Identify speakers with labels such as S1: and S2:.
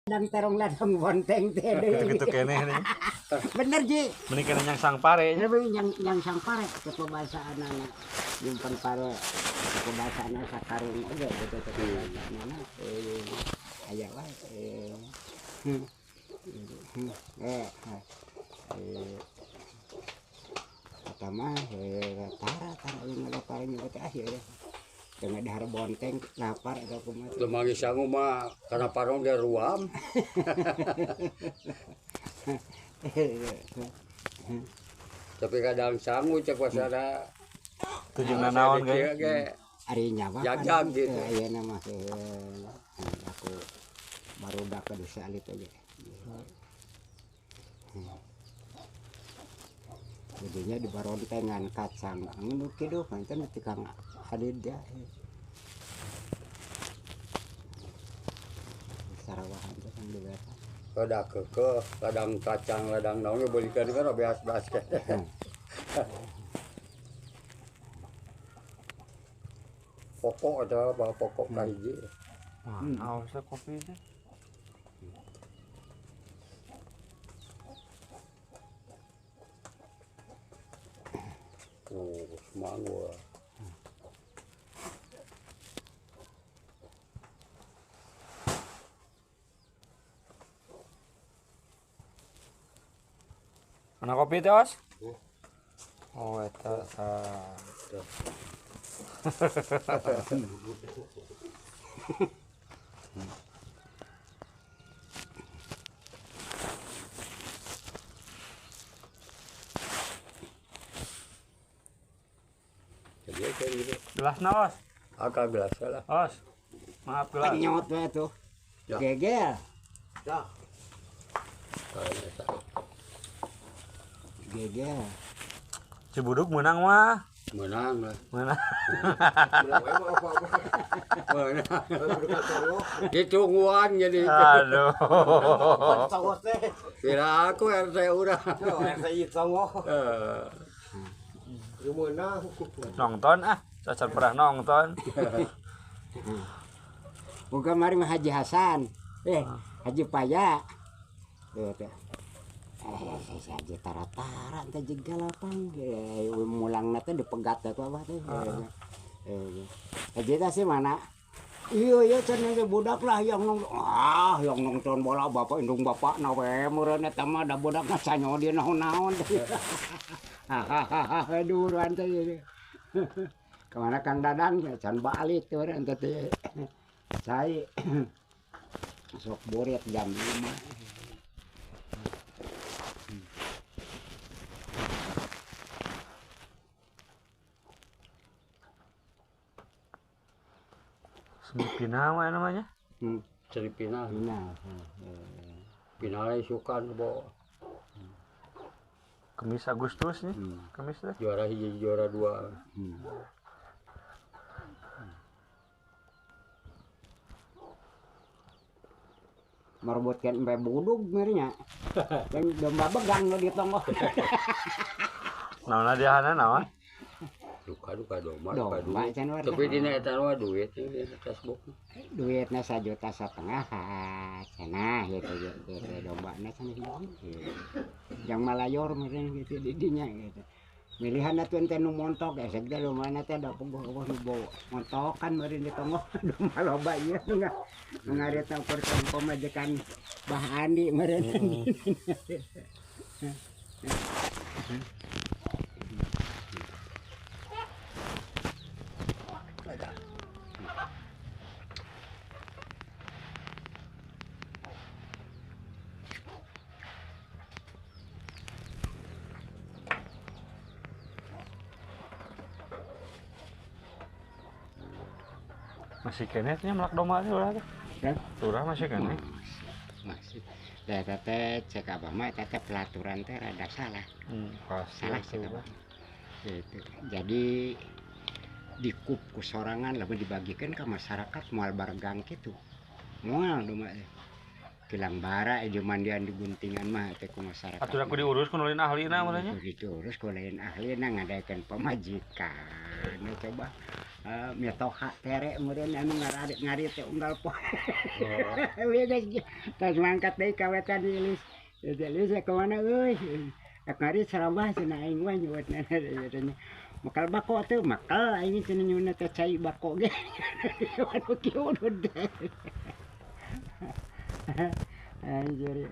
S1: Dan terong ladang bonteng teh
S2: gitu kene nih.
S1: bener Ji.
S2: Mending kena yang sang pare nya.
S1: Yang sang pare ke bahasa anak nyimpen pare ke bahasa anak sakarung oge gitu ke bahasa anak aya wae kata mah tara yang ada parenya teh akhir dengan dahar bonteng lapar atau kumaha
S3: Lemagi sangu mah karena parong dia ruam. Tapi kadang sangu cek wasada
S2: Tujuna naon ge.
S1: ari nyawa
S3: Jag-jag gitu.
S1: Aya nama aku baru dak ke desa alit aja. Jadinya di baron tengan kacang anu kieu panten tikang hadid dia. Sarawahan teh kan diberta.
S3: Kada kekeh, ladang kacang, ladang naon ge beulikan kan beas-beas ke. Pokok atau apa pokok kahiji.
S2: Awas kopi teh.
S3: Semangwa.
S2: Ana kopi teh, Os? Oh, eta
S3: Jadi kayak gitu.
S2: gelasna, Os.
S3: Akal gelas lah.
S2: Os. Maaf gelas.
S1: Nyot we tuh.
S3: Ya.
S1: Gegel.
S3: Dah. Kayaknya tak.
S1: Gegel.
S2: Cibuduk menang mah.
S3: Menang lah.
S2: Menang.
S3: Ditungguan jadi.
S2: Aduh.
S3: Kira aku RT urang.
S2: Nonton ah. Cacat pernah nonton.
S1: Bukan mari mah Haji Hasan. Haji Paya. Tuh. Si Haji Tara-tara teh juga lapang. Mulangna teh dipegat teh apa teh. Haji teh sih mana? Iya cenah budak lah yang nonton bola bapak indung bapak na we meureun eta mah da budak ngasanyo dia naon-naon. Hahaha duruan teh. Kemana Kang Dadang can balik tuh ente teh. Cai sok boret jam 5.
S2: Semipina apa namanya?
S3: Cari pinal.
S1: Final.
S3: Pinalnya suka bo.
S2: Kemis Agustus nih. Kemis teh.
S3: Juara hiji juara dua.
S1: Merebutkan empe budug merinya. Yang domba begang lo di tonggo.
S2: Naon diahana naon?
S3: Duka domba
S1: Domba
S3: duit.
S1: can warna.
S3: Tapi dina eta mah duit di Facebook.
S1: Duitna 1,5 juta cenah gitu dombana cenah gitu. Yang malayor meureun gitu di dinya gitu. Milihan atuh ente nu montok esek teh domana teh da pogoh nu bawa montokan meureun di tonggo domba loba ieu ngaretna persen pemajekan Bah Andi meureun.
S2: Masih kene nya melak domba teh urang teh.
S1: Kan?
S2: Urang masih kene.
S1: Masih. Da teh cek abah mah eta teh pelaturan teh rada salah. Salah cek abah. Gitu. Jadi dikup ku sorangan lalu dibagikan ke masyarakat moal bargang gitu. Moal domba teh. kilang bara mandian di guntingan mah teh ku masyarakat.
S2: Atuh aku diurus ku nulin ahlina urangnya.
S1: Diurus ku lain ahlina ngadakeun pamajikan. Nu coba metoha tere meureun anu ngari teh unggal poe. Tas mangkat deui ka wetan ilis. Ilis ka mana euy? Ngari sarambah cenah aing mah nyuwetna katanya. Makal bako tuh makal aing cenah nyuna teh cai bako ge. Anu kieu Anjir.